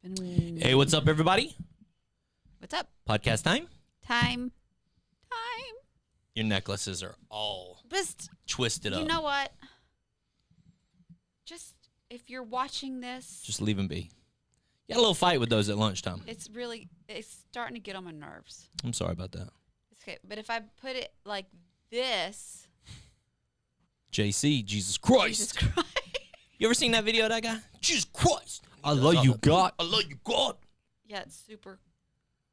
Hey, what's up, everybody? What's up? Podcast time? Time. Your necklaces are all Just twisted up. You know what? Just if you're watching this, Just leave them be. You had a little fight with those at lunchtime. it's starting to get on my nerves. I'm sorry about that. It's okay, but if I put it like this, JC, Jesus Christ. Jesus Christ. You ever seen that video of that guy? Jesus Christ. I love you, God. I love you, God. Yeah, it's super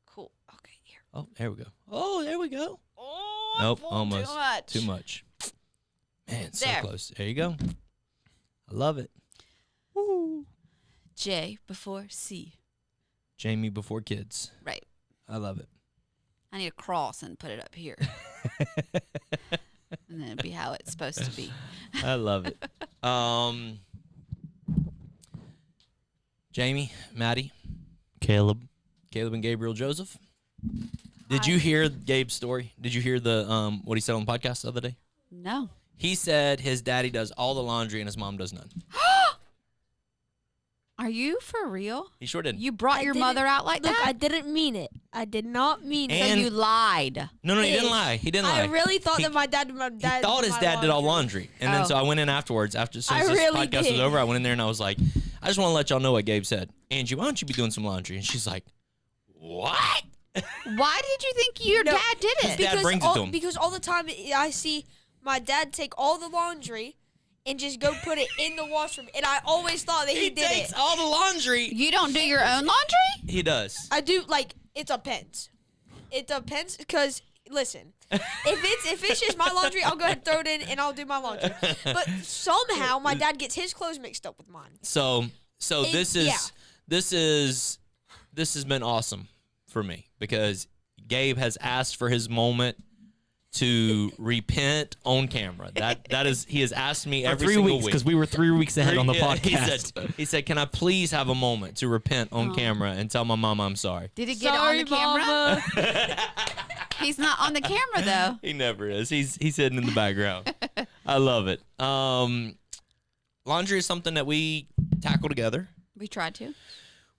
cool. Okay, here. Oh, there we go. Oh, there we go. Oh, Nope, I pulled almost. Too much. Too much. Man, so There. close. There you go. I love it. Woo. J before C. Jamie before kids. Right. I love it. I need a cross and put it up here. And then it'd be how it's supposed to be. I love it. Jamie, Maddie, Caleb. Caleb and Gabriel Joseph. Did you hear Gabe's story? Did you hear the what he said on the podcast the other day? No. He said his daddy does all the laundry and his mom does none. Are you for real? He sure did. You brought your mother out like Look, that? I didn't mean it. I did not mean So it. And- you lied. No, he didn't Ish. lie. He didn't lie. I really thought He- that my dad He thought his dad did all laundry. And then Oh. so I went in afterwards, as soon I as this really podcast was did. over, I went in there and I was like, I just want to let y'all know what Gabe said. Angie, why don't you be doing some laundry? And she's like, what? Why did you think your dad did it? Dad brings it to him. Because all the time I see my dad take all the laundry and just go put it in the washroom, and I always thought that he did takes it. all the laundry. You don't do your own laundry? He does. I do, like, it depends. It depends, because listen, if it's just my laundry, I'll go ahead and throw it in and I'll do my laundry. But somehow my dad gets his clothes mixed up with mine. So this is yeah. this has been awesome for me because Gabe has asked for his moment to repent on camera. That is, he has asked me every single week because we were 3 weeks ahead on the Yeah, podcast. He said, "Can I please have a moment to repent on camera and tell my mama I'm sorry?" Did he get Sorry, on the camera? Mama. He's not on the camera, though. He never is. He's hidden in the background. I love it. Laundry is something that we tackle together. We tried to.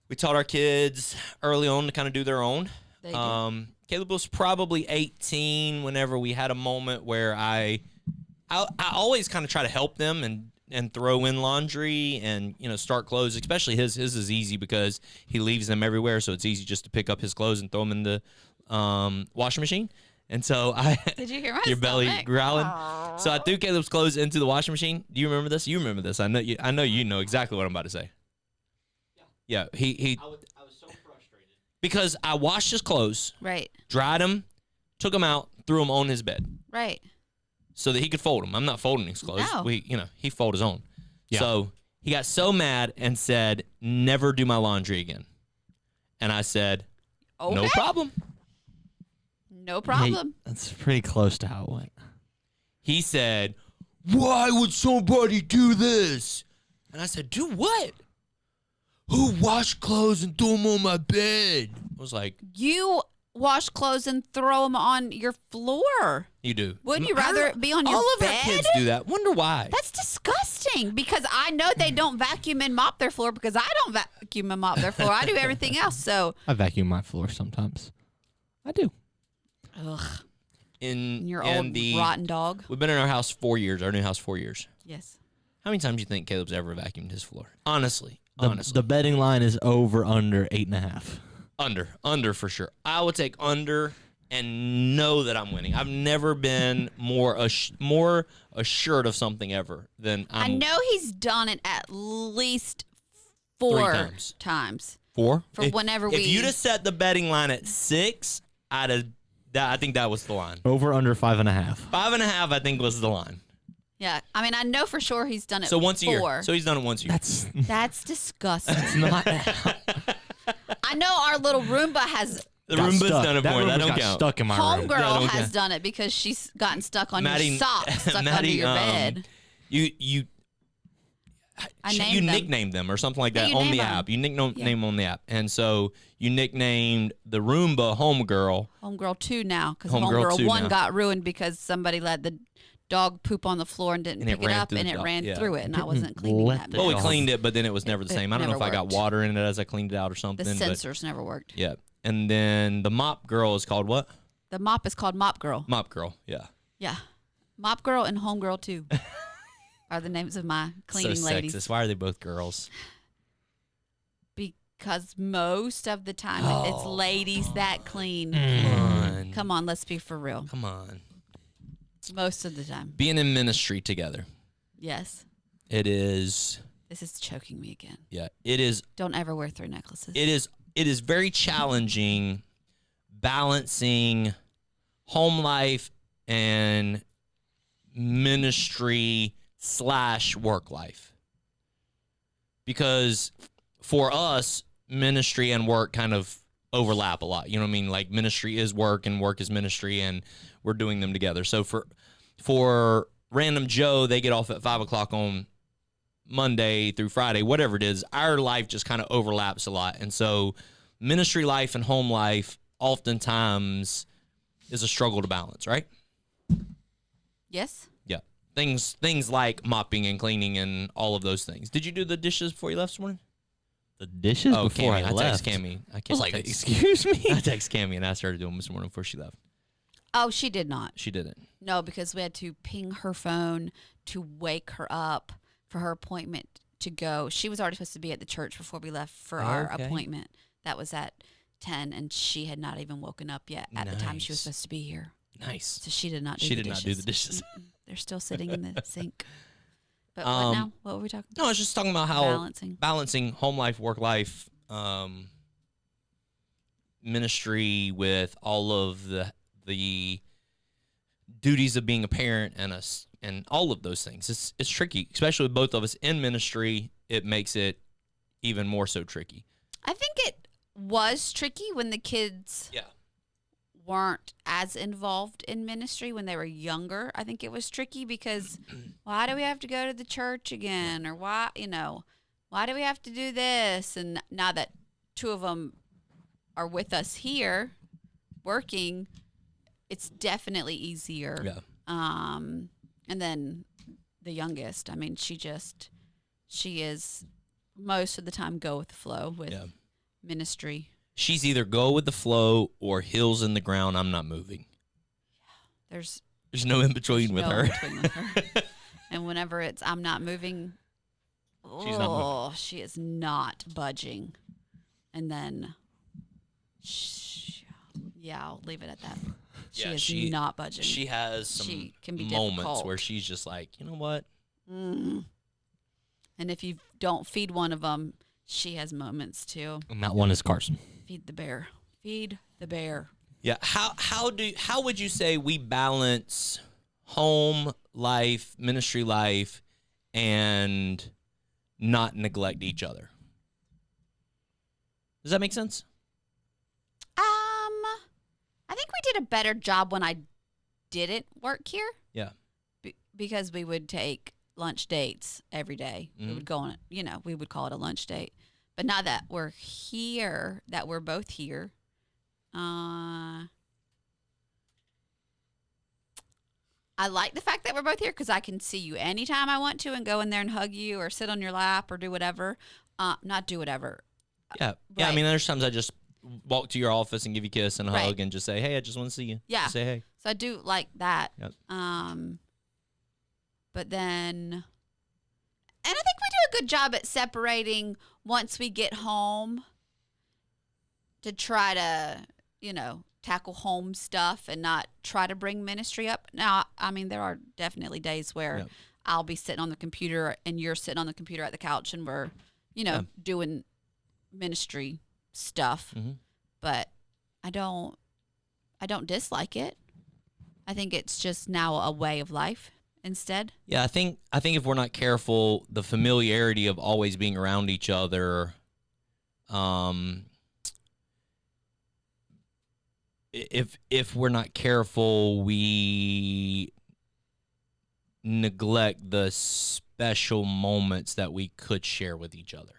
We taught our kids early on to kind of do their own. They do. Caleb was probably 18 whenever we had a moment where I always kind of try to help them and throw in laundry and, start clothes, especially his. His is easy because he leaves them everywhere, so it's easy just to pick up his clothes and throw them in the washing machine. And so Did you hear my your belly stomach? growling. So I threw Caleb's clothes into the washing machine. Do you remember this? You remember this. I know you know exactly what I'm about to say. Yeah, he I was so frustrated. because I washed his clothes, Right. dried them, took them out, threw them on his bed Right. so that he could fold them. I'm not folding his clothes. No. He folded his own. Yeah. So he got so mad and said, "Never do my laundry again." And I said, Okay. "No problem." No problem. That's pretty close to how it went. He said, "Why would somebody do this?" And I said, "Do what?" "Who washed clothes and threw them on my bed?" I was like, You wash clothes and throw them on your floor. "You do." Wouldn't you I don't rather know. be on your All of our bed? kids do that. Wonder why. That's disgusting because I know they don't vacuum and mop their floor because I don't vacuum and mop their floor. I do everything else. So, I vacuum my floor sometimes. I do. ugh, in your in old the rotten dog. We've been in our house 4 years. Our new house 4 years. Yes. How many times do you think Caleb's ever vacuumed his floor? Honestly. The betting line is over under 8.5. Under for sure. I would take under and know that I'm winning. I've never been more assured of something ever than I know he's done it at least 3 four times. times. 4. For whenever if you'd have set the betting line at 6, I think that was the line. Over under 5.5. 5.5, I think, was the line. Yeah. I mean, I know for sure he's done it So once a year. four. So he's done it once a year. That's disgusting. Not. I know our little Roomba has The Roomba's stuck. done it That for you. That Roomba's don't got count. stuck in my room. That Homegirl don't has count. done it because she's gotten stuck on Maddie- your socks, stuck under Maddie, your bed. You I named them. nicknamed them or something like Yeah, that you on name the them. app. You nickname on the app. And so you nicknamed the Roomba Homegirl. Homegirl 2 now because Homegirl Homegirl 2 1 now. got ruined because somebody let the dog poop on the floor and didn't And it pick it ran up, through and the it dog. ran Yeah. through it, and I wasn't cleaning Let that. the Well, we dog- cleaned it, but then it was never the same. I don't know if never I got worked. water in it as I cleaned it out or The something. But sensors never worked. yeah. And then the mop girl is called what? The mop is called Mop Girl. Mop girl. Yeah. Yeah, Mop Girl and Home Girl too are the names of my cleaning so ladies. sexist. Why are they both girls? Because most of the time it's ladies that clean. Come on, let's be for real. Come on. Most of the time, Being in ministry together. yes. It is. This is choking me again. Yeah. It is. Don't ever wear 3 necklaces. It is. It is very challenging balancing home life and ministry / work life. Because for us, ministry and work kind of overlap a lot. You know what I mean? Like ministry is work and work is ministry, and we're doing them together. So for random Joe, they get off at 5 o'clock on Monday through Friday, whatever it is. Our life just kind of overlaps a lot. And so ministry life and home life oftentimes is a struggle to balance, right? Yes. Yeah. Things like mopping and cleaning and all of those things. Did you do the dishes before you left this morning? The dishes before Cammy. I left. text Cammy. I was like, excuse me? I text Cammy and asked her to do them this morning before she left. Oh, she did not. She didn't. No, because we had to ping her phone to wake her up for her appointment to go. She was already supposed to be at the church before we left for our Okay. appointment. That was at 10, and she had not even woken up yet at the time she was Nice. supposed to be here. Nice. So she did not do She the did dishes. not do the dishes. Mm-mm. They're still sitting in the sink. But what Um, now? What were we talking No, I was just talking about how Balancing. home life, work life, ministry with all of the duties of being a parent and us and all of those things. It's tricky, especially with both of us in ministry. It makes it even more so tricky. I think it was tricky when the kids Yeah. weren't as involved in ministry when they were younger. I think it was tricky because why do we have to go to the church again? Or why do we have to do this? And now that 2 of them are with us here working, it's definitely easier. Yeah. And then the youngest, I mean, she is most of the time go with the flow with Yeah. ministry. She's either go with the flow or heels in the ground. I'm not moving. There's There's no in between with no her. between with her. And whenever it's I'm not moving, She's not moving. she is not budging. And then, I'll leave it at that. She is not budging. She has some She can be moments difficult. where she's just like, you know what? Mm. And if you don't feed one of them, she has moments too. And that one is Carson. Feed the bear. Feed the bear. Yeah. How would you say we balance home life, ministry life, and not neglect each other? Does that make sense? I think we did a better job when I didn't work here. Yeah. Because we would take lunch dates every day. Mhm. We would go on it, we would call it a lunch date. But now that we're here, that we're both here, I like the fact that we're both here because I can see you anytime I want to and go in there and hug you or sit on your lap or do whatever. Not do whatever. Yeah. Yeah. I Right. mean, there's times I just walk to your office and give you a kiss and a Right. hug and just say, hey, I just want to see you. Yeah. Just say hey. So I do like that. Yep. But then, and I think we do a good job at separating once we get home to try to, tackle home stuff and not try to bring ministry up. Now, I mean, there are definitely days where Yep. I'll be sitting on the computer and you're sitting on the computer at the couch and we're, Yeah. doing ministry stuff. Mm-hmm. But I don't dislike it. I think it's just now a way of life instead. Yeah, I think if we're not careful, the familiarity of always being around each other, if we're not careful, we neglect the special moments that we could share with each other.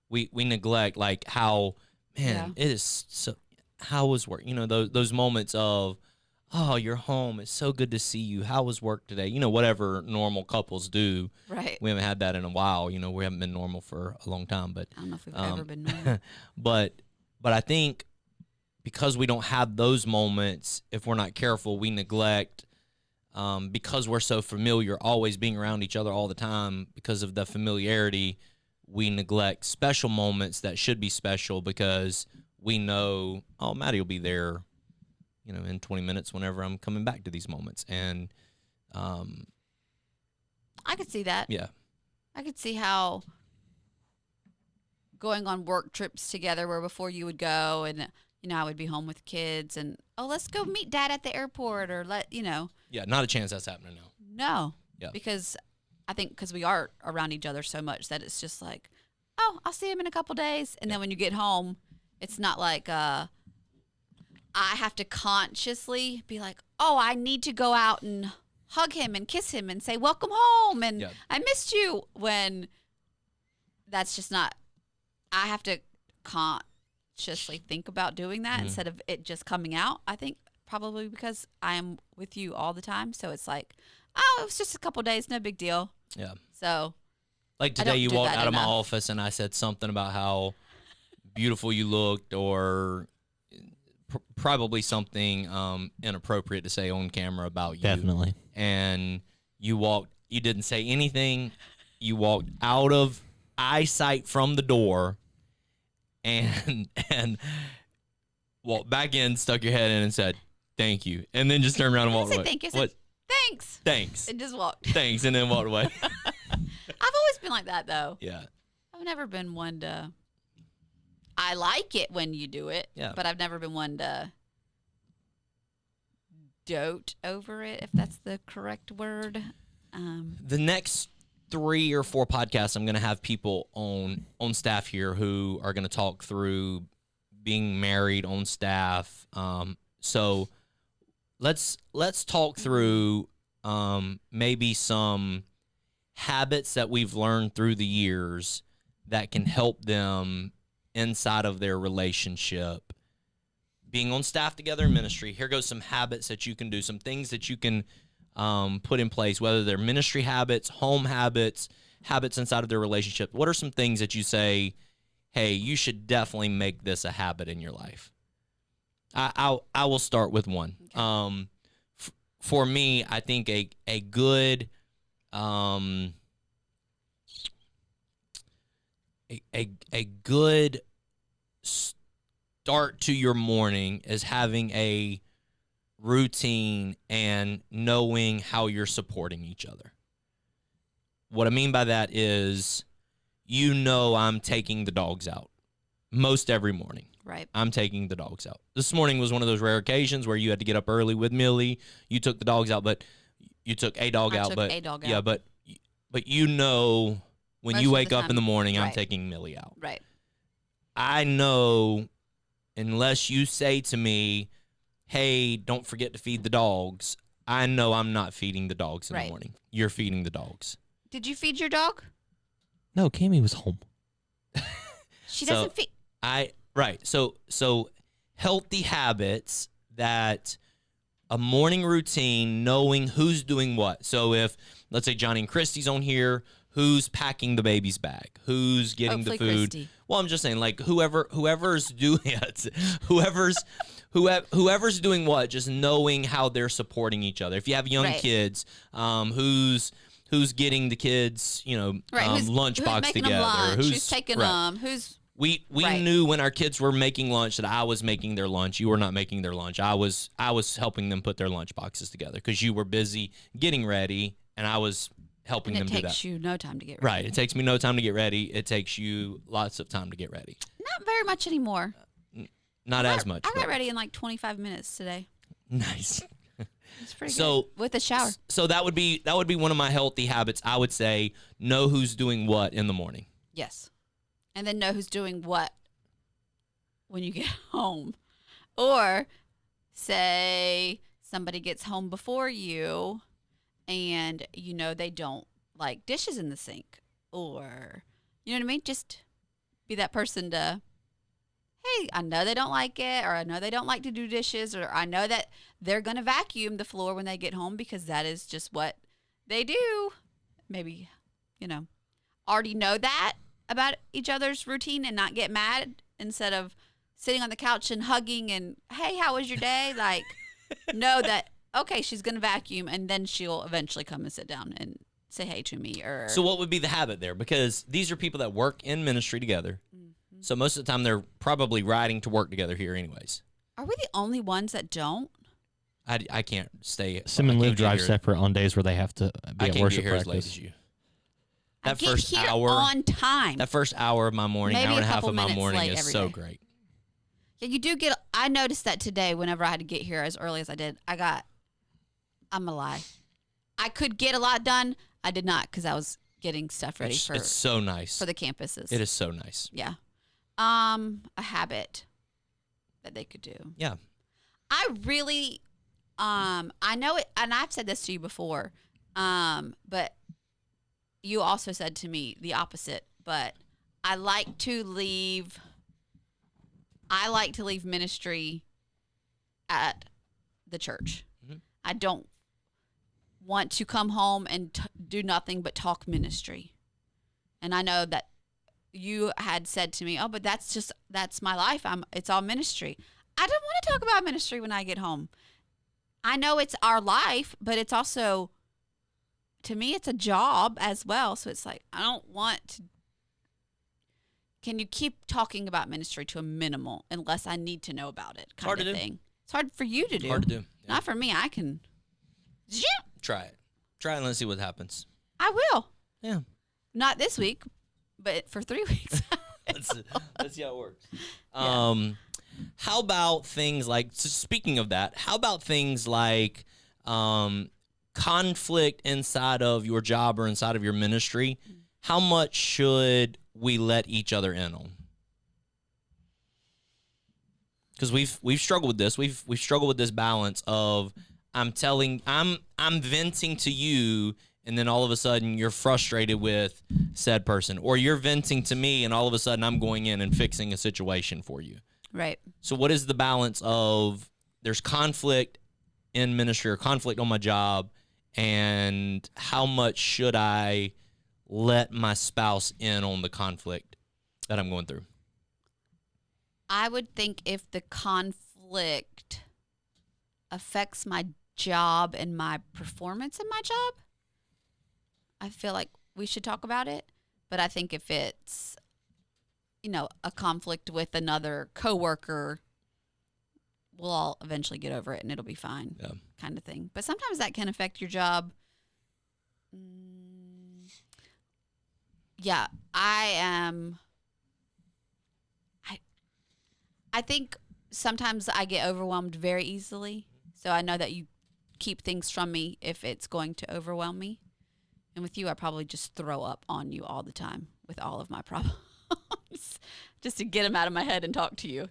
We neglect like how, man, Yeah. it is so. How was work? Those moments of oh, you're home. It's so good to see you. How was work today? You know, whatever normal couples do. Right. We haven't had that in a while. You know, we haven't been normal for a long time. But I don't know if we've ever been normal. but I think because we don't have those moments, if we're not careful, we neglect because we're so familiar, always being around each other all the time. Because of the familiarity, we neglect special moments that should be special because we know, oh, Maddie will be there, you know, in 20 minutes whenever I'm coming back to these moments. And I could see that. yeah, I could see how going on work trips together where before you would go and, you know, I would be home with kids and, oh, let's go meet Dad at the airport or yeah, not a chance that's happening now. No. Yeah. Because I think because we are around each other so much that it's just like, oh, I'll see him in a couple days. And then when you get home, it's not like I have to consciously be like, oh, I need to go out and hug him and kiss him and say, welcome home. And I missed you, when that's just not, I have to consciously think about doing that instead of it just coming out. I think probably because I am with you all the time. So it's like, oh, it was just a couple days, no big deal. Yeah. So like today you walked out of my office and I said something about how beautiful you looked, or probably something inappropriate to say on camera about you. Definitely. And you didn't say anything. You walked out of eyesight from the door and walked back in, stuck your head in and said, thank you. And then just turned around and walked away. Thank you. I said, thanks. Thanks. And just walked. Thanks. And then walked away. I've always been like that, though. Yeah. I've never been one to. I like it when you do it, but I've never been one to dote over it, if that's the correct word. The next 3 or 4 podcasts, I'm going to have people on staff here who are going to talk through being married on staff. So let's talk through maybe some habits that we've learned through the years that can help them inside of their relationship. Being on staff together in ministry, here goes some habits that you can do, some things that you can put in place, whether they're ministry habits, home habits, habits inside of their relationship. What are some things that you say, hey, you should definitely make this a habit in your life? I will start with one. Okay. For me, I think a good a good start to your morning is having a routine and knowing how you're supporting each other. What I mean by that is, you know, I'm taking the dogs out most every morning. Right. I'm taking the dogs out. This morning was one of those rare occasions where you had to get up early with Millie. You took the dogs out, but you took a dog out. But yeah, but you know, when you wake up in the morning, I'm taking Millie out. Right. I know, unless you say to me, hey, don't forget to feed the dogs, I know I'm not feeding the dogs in the morning. You're feeding the dogs. Did you feed your dog? No, Cammie was home. She doesn't feed. Right. So healthy habits, that a morning routine, knowing who's doing what. So if, let's say, Johnny and Christy's on here, who's packing the baby's bag? Who's getting the food? Christy. Well, I'm just saying, like, whoever's doing it, whoever's doing what, just knowing how they're supporting each other. If you have young kids, who's getting the kids, you know, lunchbox together? Lunch, who's taking them? We knew when our kids were making lunch that I was making their lunch. You were not making their lunch. I was helping them put their lunch boxes together because you were busy getting ready, and I was helping them do that. It takes you no time to get ready. Right. It takes me no time to get ready. It takes you lots of time to get ready. Not very much anymore. Not as much. I got ready in like 25 minutes today. Nice. It's pretty good. With a shower. So that would be one of my healthy habits. I would say, know who's doing what in the morning. Yes. And then know who's doing what when you get home. Or say somebody gets home before you and you know they don't like dishes in the sink. Or, you know what I mean? Just be that person to, hey, I know they don't like it, or I know they don't like to do dishes, or I know that they're going to vacuum the floor when they get home because that is just what they do. Maybe, already know that about each other's routine and not get mad instead of sitting on the couch and hugging and, hey, how was your day? Like, know that, okay, she's going to vacuum, and then she'll eventually come and sit down and say hey to me. Or So what would be the habit there? Because these are people that work in ministry together. So most of the time they're probably riding to work together here anyways. Are we the only ones that don't? I can't stay. Sim and I Liv can't get drive here. separate on days where they have to be I at can't worship get here as late practice. as you. I That get first here hour on time. That first hour of my morning, Maybe hour a and a half couple of my minutes morning late is every so day. great. Yeah, you do get. I noticed that today. Whenever I had to get here as early as I did, I'm gonna lie. I could get a lot done. I did not because I was getting stuff ready It's for so nice. the campuses. It is so nice. Yeah. A habit that they could do. Yeah. I really, I know it, and I've said this to you before, but you also said to me the opposite. But I like to leave ministry at the church. Mhm. I don't want to come home and do nothing but talk ministry. And I know that you had said to me, "Oh, but that's my life. It's all ministry." I don't want to talk about ministry when I get home. I know it's our life, but it's also, to me, it's a job as well. So it's like, I don't want to. Can you keep talking about ministry to a minimal unless I need to know about it? Kind hard of to do. thing. It's hard for you to do. Hard to do. Yeah. Not for me. I can. Try it. Try it and let's see what happens. I will. Yeah. Not this week, but for 3 weeks. Let's see how it works. Yeah. How about things like, so speaking of that, how about things like conflict inside of your job or inside of your ministry? How much should we let each other in on? Because we've struggled with this. We've struggled with this balance of I'm venting to you, and then all of a sudden you're frustrated with said person, or you're venting to me, and all of a sudden I'm going in and fixing a situation for you. Right. So what is the balance of there's conflict in ministry or conflict on my job, and how much should I let my spouse in on the conflict that I'm going through? I would think if the conflict affects my job and my performance in my job, I feel like we should talk about it. But I think if it's, a conflict with another coworker, we'll all eventually get over it and it'll be fine, kind of thing. But sometimes that can affect your job. Yeah, I think sometimes I get overwhelmed very easily. So I know that you keep things from me if it's going to overwhelm me. And with you, I probably just throw up on you all the time with all of my problems. Just to get them out of my head and talk to you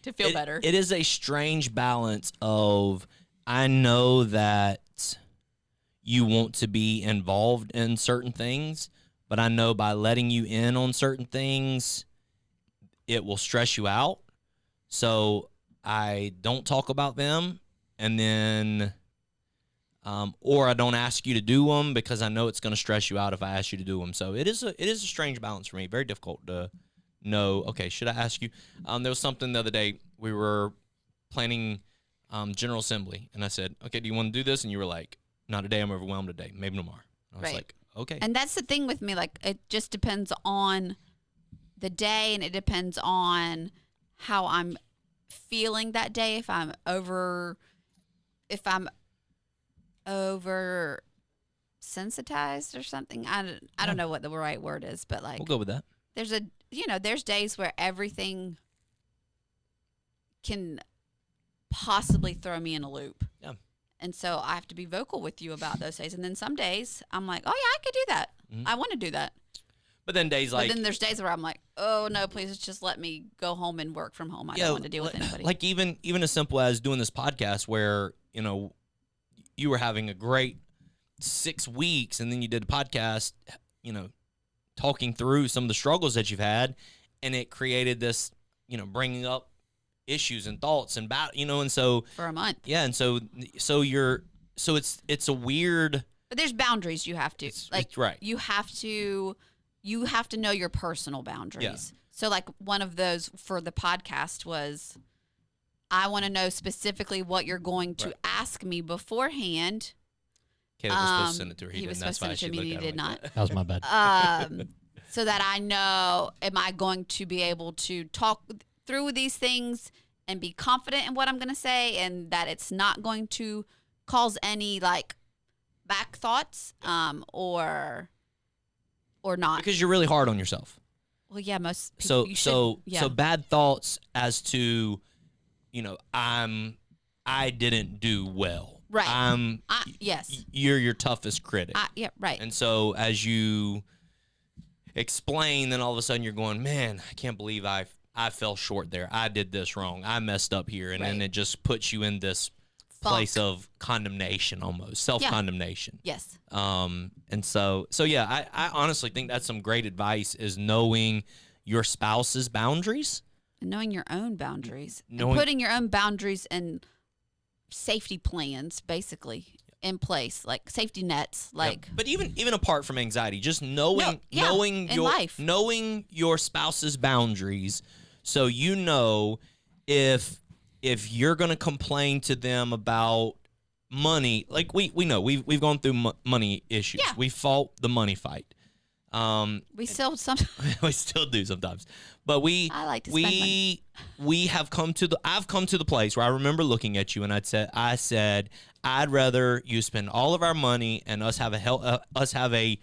to feel better. It is a strange balance of, I know that you want to be involved in certain things, but I know by letting you in on certain things, it will stress you out. So I don't talk about them, and then, or I don't ask you to do them because I know it's going to stress you out if I ask you to do them. So it is a strange balance for me. Very difficult to know. Okay, should I ask you? There was something the other day we were planning General Assembly, and I said, "Okay, do you want to do this?" And you were like, "Not today. I'm overwhelmed today. Maybe tomorrow." I was like, "Okay." And that's the thing with me. Like, it just depends on the day, and it depends on how I'm feeling that day. If I'm over sensitized or something. I don't know what the right word is, but like, We'll go with that. there's days where everything can possibly throw me in a loop. Yeah. And so I have to be vocal with you about those days. And then some days I'm like, oh yeah, I could do that. Mhm. I want to do that. But then days like, But then there's days where I'm like, oh no, please just let me go home and work from home. I don't want to deal with anybody. Like even as simple as doing this podcast where, you were having a great 6 weeks and then you did a podcast, talking through some of the struggles that you've had, and it created this bringing up issues and thoughts and and so For a month. yeah, and so it's a weird. But there's boundaries you have to It's right. You have to know your personal boundaries. Yeah. So like one of those for the podcast was, I want to know specifically what you're going to Right. ask me beforehand. Caleb was supposed to send it to her. He was didn't. supposed to That's send it why to me. she He did looked at not. it That was my bad. So that I know, am I going to be able to talk through these things and be confident in what I'm going to say, and that it's not going to cause any like back thoughts, or not. because you're really hard on yourself. Well, yeah, most people, So you should, yeah. so bad thoughts as to, I didn't do well. Right. Yes. You're your toughest critic. Yeah. Right. And so as you explain, then all of a sudden you're going, man, I can't believe I fell short there. I did this wrong. I messed up here. And then Right. it just puts you in this Funk. place of condemnation, almost self-condemnation. Yes. And so yeah, I honestly think that's some great advice, is knowing your spouse's boundaries. Knowing your own boundaries, Knowing- and putting your own boundaries and safety plans basically in place, like safety nets, like But even apart from anxiety, just knowing in life. knowing your spouse's boundaries, so if you're going to complain to them about money, like we know we've gone through money issues. Yeah. We fought the money fight. we still We still do sometimes, but I like to spend money. we have I've come to the place where I remember looking at you and I said I'd rather you spend all of our money and us have a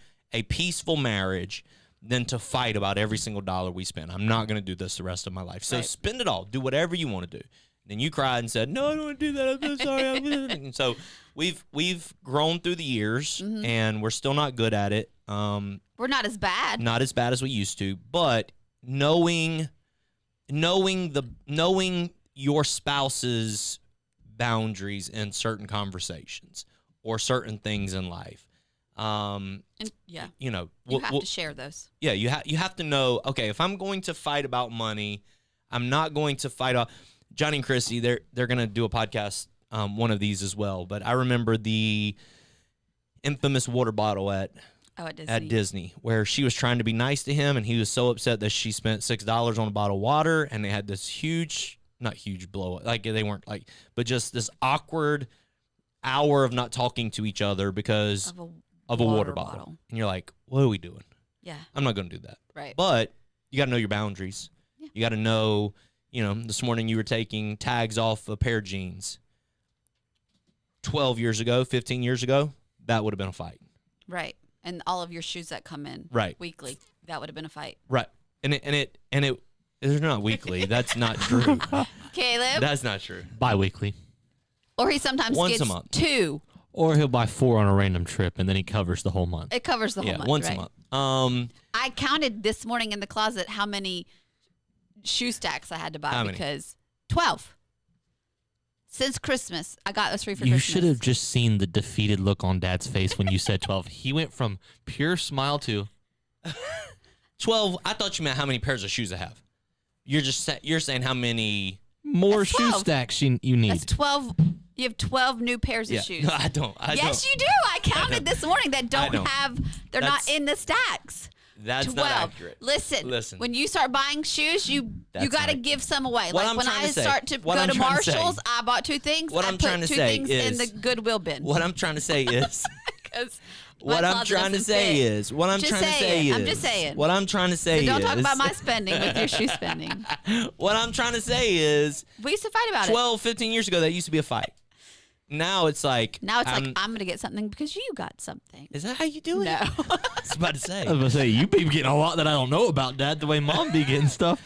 peaceful marriage than to fight about every single dollar we spend. I'm not going to do this the rest of my life. So Right. spend it all. Do whatever you want to do. Then you cried and said, "No, I don't want to do that. I'm so sorry." And so we've grown through the years, Mm-hmm. and we're still not good at it. We're not as bad. Not as bad as we used to, but knowing your spouse's boundaries in certain conversations or certain things in life. And yeah, You know, you have to share those. yeah, you have to know, okay, if I'm going to fight about money, I'm not going to fight off. Johnny and Christy, they're going to do a podcast, one of these as well. But I remember the infamous water bottle at Disney, where she was trying to be nice to him, and he was so upset that she spent $6 on a bottle of water, and they had this not huge blow up, like they weren't like, but just this awkward hour of not talking to each other because of a water bottle. And you're like, what are we doing? Yeah. I'm not going to do that. Right. But you got to know your boundaries. Yeah. You got to know, this morning you were taking tags off a pair of jeans. 12 years ago, 15 years ago, that would have been a fight. Right. And all of your shoes that come in Right. weekly, that would have been a fight. Right. And it it's not weekly. That's not true. Caleb? That's not true. Bi-weekly. Or he sometimes Once gets a month. 2. Or he'll buy 4 on a random trip, and then he covers the whole month. It covers the whole Yeah, month. once right? a month. I counted this morning in the closet how many shoe stacks I had to buy How many? because 12. Since Christmas, I got those free for You Christmas. should have just seen the defeated look on Dad's face when you said 12. He went from pure smile to 12. I thought you meant how many pairs of shoes I have. You're saying how many. more That's shoe 12. stacks you need. That's 12. You have 12 new pairs Yeah. of shoes. No, I don't. Yes, you do. I counted this morning that don't don't. have. They're That's- not in the stacks. That's 12. not accurate. Listen. When you start buying shoes, you That's got to not- give some away. What Like I'm when trying I to say- start to what go I'm to trying to say- Marshalls, I bought 2 things. What I I'm put trying to 2 say things in is- the Goodwill bin. What I'm trying to say is. 'Cause What my I'm closet trying to doesn't say fit. is. What I'm Just trying to say saying. is. I'm just saying. What I'm trying to say So don't is. talk about my spending with your shoe spending. What I'm trying to say is. We used to fight about it. 12, 15 years ago, that used to be a fight. Now it's like. Now it's like, I'm going to get something because you got something. Is that how you do it? No. I was about to say. I was going to say, you be getting a lot that I don't know about, Dad, the way Mom be getting stuff.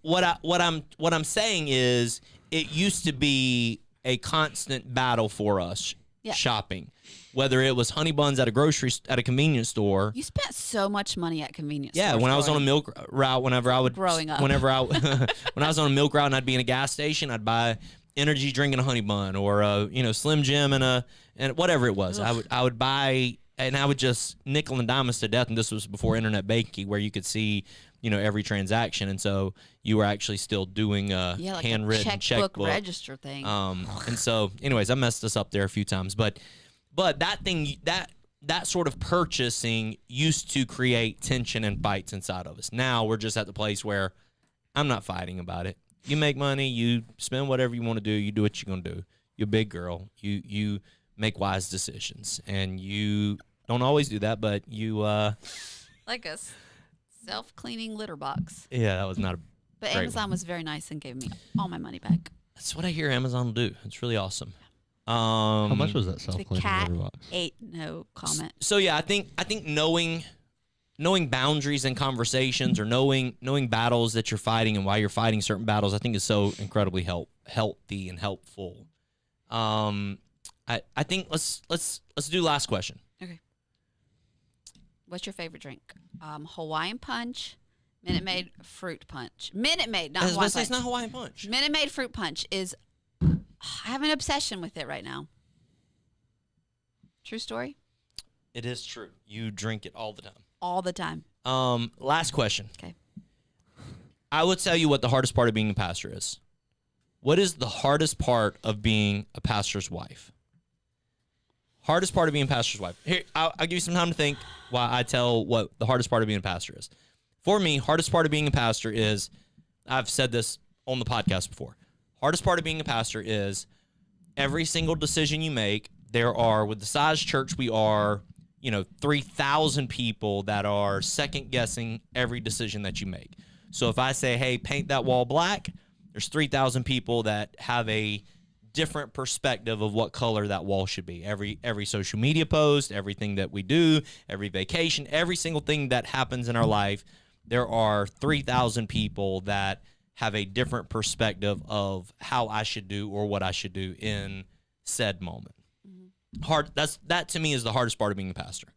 What I'm saying is, it used to be a constant battle for us shopping, whether it was honey buns at a convenience store. You spent so much money at convenience Yeah, stores when I was on a growing- milk route, whenever I would Growing up. when I was on a milk route and I'd be in a gas station, I'd buy energy drink and a honey bun, or a Slim Jim and whatever it was. I would buy, and I would just nickel and dime us to death. And this was before internet banking, where you could see every transaction. And so you were actually still doing a like handwritten a checkbook checkbook. register thing. And so anyways, I messed us up there a few times, but that sort of purchasing used to create tension and fights inside of us. Now we're just at the place where I'm not fighting about it. You make money, you spend whatever you want to do, you do what you're going to do. You're a big girl. You make wise decisions, and you don't always do that, but you like a self-cleaning litter box. yeah, that was not a But great Amazon one. was very nice and gave me all my money back. That's what I hear Amazon will do. It's really awesome. How much was that The self-cleaning cat litter box? ate no comment. So yeah, I think knowing boundaries in conversations, or knowing battles that you're fighting and why you're fighting certain battles, I think is so incredibly healthy and helpful. I think let's do last question. Okay. What's your favorite drink? Hawaiian Punch, Minute Maid fruit punch. Minute Maid, not I was about Hawaiian to say, it's Punch. not Hawaiian Punch. Minute Maid fruit punch is. I have an obsession with it right now. True story. It is true. You drink it all the time. All the time. Last question. Okay. I will tell you what the hardest part of being a pastor is. What is the hardest part of being a pastor's wife? Hardest part of being a pastor's wife. Here, I'll give you some time to think while I tell what the hardest part of being a pastor is. For me, hardest part of being a pastor is, I've said this on the podcast before. Hardest part of being a pastor is every single decision you make. There are, with the size church we are, 3,000 people that are second guessing every decision that you make. So if I say, hey, paint that wall black, there's 3,000 people that have a different perspective of what color that wall should be. Every social media post, everything that we do, every vacation, every single thing that happens in our life, there are 3,000 people that have a different perspective of how I should do or what I should do in said moment. That to me is the hardest part of being a pastor.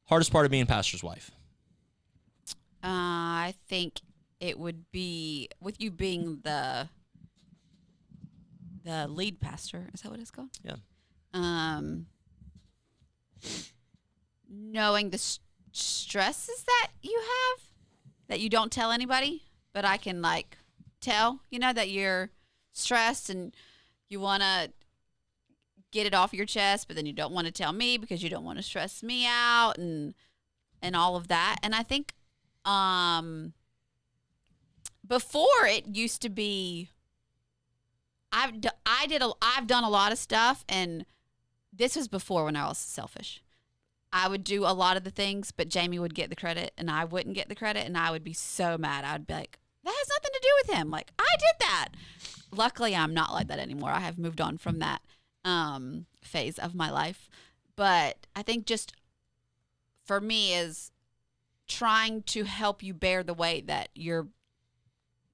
Hardest part of being a pastor's wife. I think it would be with you being the lead pastor. Is that what it's called? Yeah. Knowing the stresses that you have that you don't tell anybody, but I can tell, that you're stressed and you want to get it off your chest, but then you don't want to tell me because you don't want to stress me out and all of that. And I think before it used to be I've done a lot of stuff, and this was before when I was selfish. I would do a lot of the things, but Jamie would get the credit and I wouldn't get the credit, and I would be so mad. I'd be like, that has nothing to do with him. Like, I did that. Luckily, I'm not like that anymore. I have moved on from that phase of my life. But I think just for me is trying to help you bear the weight that you're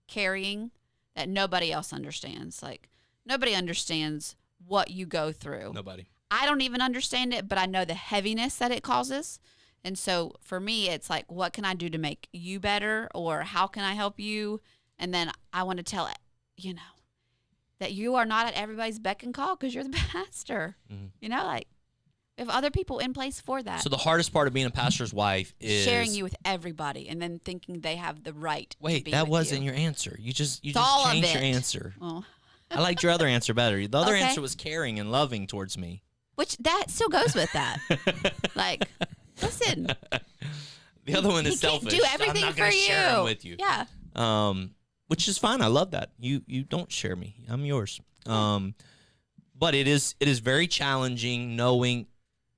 carrying that nobody else understands. Like, nobody understands what you go through. Nobody. I don't even understand it, but I know the heaviness that it causes. And so for me, it's like, what can I do to make you better, or how can I help you? And then I want to tell that you are not at everybody's beck and call because you're the pastor. Mm-hmm. We have other people in place for that. So the hardest part of being a pastor's wife is sharing you with everybody and then thinking they have the right to Wait, be that with wasn't you. your answer. You just all of changed it. your answer. Well, I liked your other answer better. The other Okay. answer was caring and loving towards me. which that still goes with that. Like, listen, The other one he is can't selfish. do everything I'm not for gonna you. share them with you. Yeah. Which is fine. I love that. You don't share me. I'm yours. But it is very challenging knowing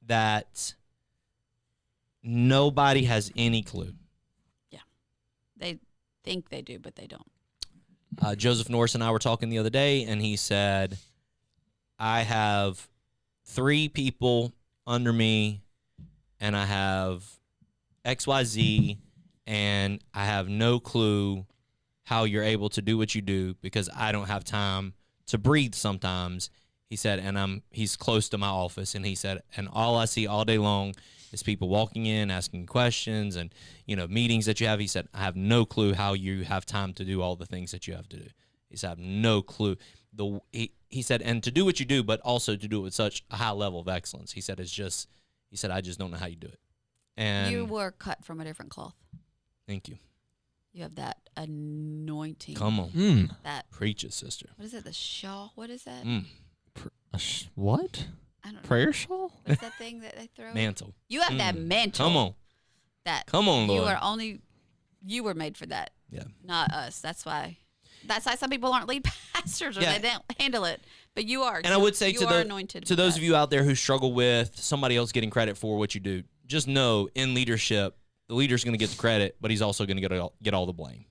that nobody has any clue. They think they do, but they don't. Joseph Norris and I were talking the other day, and he said, I have 3 people under me, and I have XYZ, and I have no clue how you're able to do what you do because I don't have time to breathe sometimes. He said, and he's close to my office, and he said, and all I see all day long is people walking in, asking questions, and meetings that you have. He said, I have no clue how you have time to do all the things that you have to do. He said, I have no clue. He said, and to do what you do, but also to do it with such a high level of excellence. He said, I just don't know how you do it. And You were cut from a different cloth. thank you. You have that anointing. Come on. That, Preach it, sister. what is it? The shawl? What is that? What? I don't know. Prayer shawl? What's that thing that they throw? Mantle. You have that mantle. Come on. That Come on, Lord. You were made for that. Yeah. Not us. That's why some people aren't lead pastors or Yeah. they don't handle it. But you are. And I would say you to are anointed to for those that. of you out there who struggle with somebody else getting credit for what you do, just know in leadership, the leader's going to get the credit, but he's also going to get all the blame.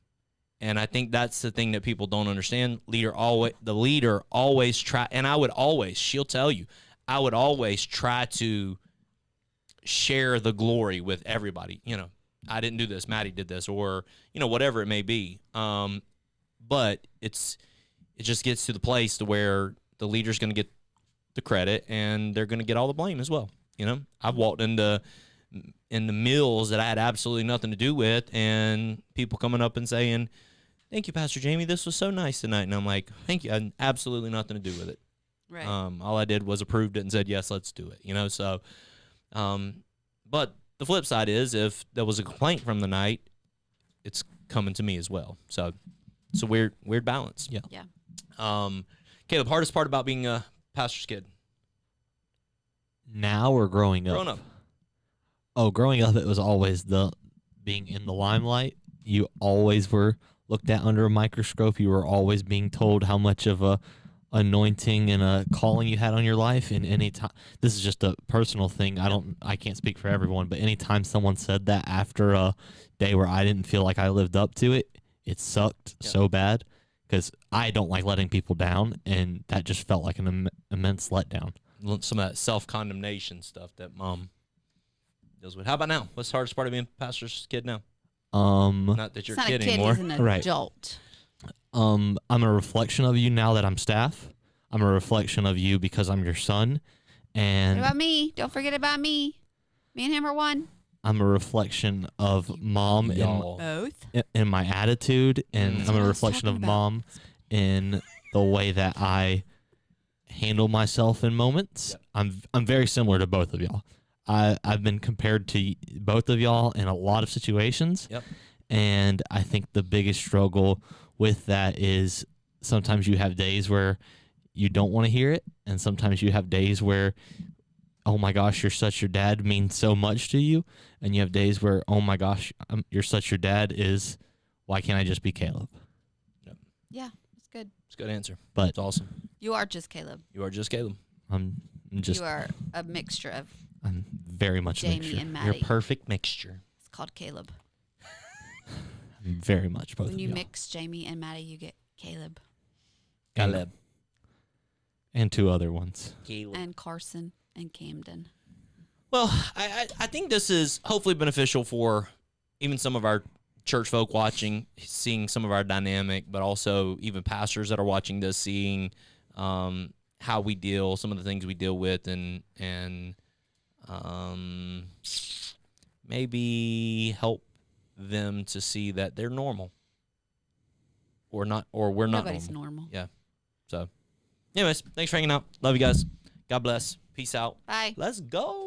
And I think that's the thing that people don't understand. The leader always try, and I would always, she'll tell you, I would always try to share the glory with everybody. You know, I didn't do this, Maddie did this, or, you know, whatever it may be. But it just gets to the place to where the leader's going to get the credit and they're going to get all the blame as well. You know, I've walked in the meals that I had absolutely nothing to do with, and people coming up and saying, "Thank you, Pastor Jamie. This was so nice tonight." And I'm like, "Thank you. I had absolutely nothing to do with it. Right. All I did was approved it and said, yes, let's do it." You know, so, but the flip side is if there was a complaint from the night, it's coming to me as well. So it's a weird balance. Yeah. Yeah. Caleb, hardest part about being a pastor's kid? Now or growing up? Growing up. Oh, growing up, it was always being in the limelight. You always were looked at under a microscope. You were always being told how much of a anointing and a calling you had on your life. And anytime, this is just a personal thing. I can't speak for everyone, but anytime someone said that after a day where I didn't feel like I lived up to it, it sucked so bad because I don't like letting people down, and that just felt like an immense letdown. Some of that self-condemnation stuff that mom deals with. How about now? What's the hardest part of being a pastor's kid now? Not that you're It's a not kid a kid, anymore. he's an Right. adult. I'm a reflection of you now that I'm staff. I'm a reflection of you because I'm your son, What and about me? Don't forget about me. Me and him are one. I'm a reflection of mom Y'all. Both. in my attitude, and That's I'm what a I was reflection of talking about. mom in the way that I handle myself in moments. Yep. I'm very similar to both of y'all. I've been compared to both of y'all in a lot of situations. Yep. And I think the biggest struggle with that is sometimes you have days where you don't want to hear it, and sometimes you have days where, oh my gosh, your dad means so much to you, and you have days where, oh my gosh, your dad is, why can't I just be Caleb? Yeah, it's good. It's a good answer. But It's awesome. You are just Caleb. You are just Caleb. I'm just, You are a mixture of. I'm very much a Jamie mixture. and You're Maddie. a perfect mixture. It's called Caleb. I'm very much both When of you y'all. mix Jamie and Maddie, you get Caleb Caleb. And two other ones. Caleb. and Carson and Camden. Well, I think this is hopefully beneficial for even some of our church folk watching, seeing some of our dynamic, but also even pastors that are watching this, seeing how we deal, some of the things we deal with, and maybe help them to see that they're normal or not, or we're not Nobody's normal. normal. Yeah. So, anyways, thanks for hanging out. Love you guys. God bless. Peace out. Bye. Let's go.